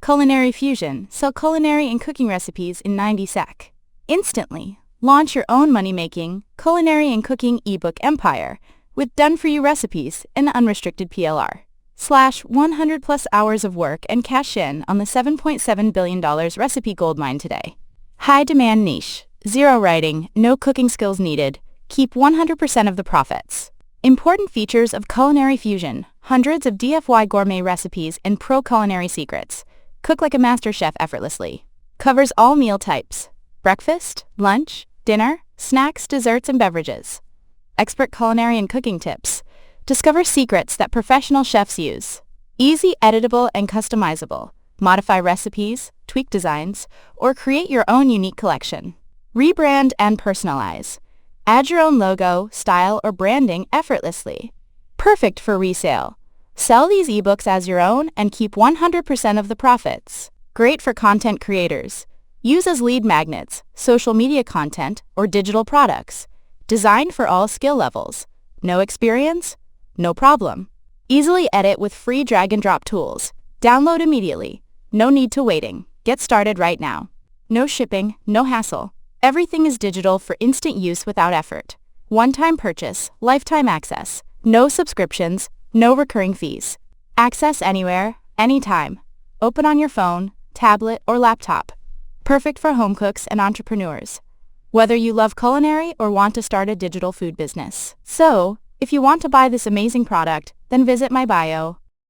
Culinary Fusion, sell culinary and cooking recipes in 90 sec. Instantly, launch your own money-making, culinary and cooking ebook empire with done-for-you recipes and unrestricted PLR. Slash 100 plus hours of work and cash in on the $7.7 billion recipe goldmine today. High demand niche, zero writing, no cooking skills needed, keep 100% of the profits. Important features of Culinary Fusion, hundreds of DIY gourmet recipes and pro culinary secrets. Cook like a master chef effortlessly. Covers all meal types, breakfast, lunch, dinner, snacks, desserts, and beverages. Expert culinary and cooking tips. Discover secrets that professional chefs use. Easy, editable, and customizable. Modify recipes, tweak designs, or create your own unique collection. Rebrand and personalize. Add your own logo, style, or branding effortlessly. Perfect for resale. Sell these ebooks as your own and keep 100% of the profits. Great for content creators. Use as lead magnets, social media content, or digital products. Designed for all skill levels. No experience? No problem. Easily edit with free drag and drop tools. Download immediately. No need to waiting. Get started right now. No shipping, no hassle. Everything is digital for instant use without effort. One-time purchase, lifetime access. No subscriptions, no recurring fees. Access anywhere, anytime. Open on your phone, tablet, or laptop. Perfect for home cooks and entrepreneurs. Whether you love culinary or want to start a digital food business. So, if you want to buy this amazing product, then visit my bio.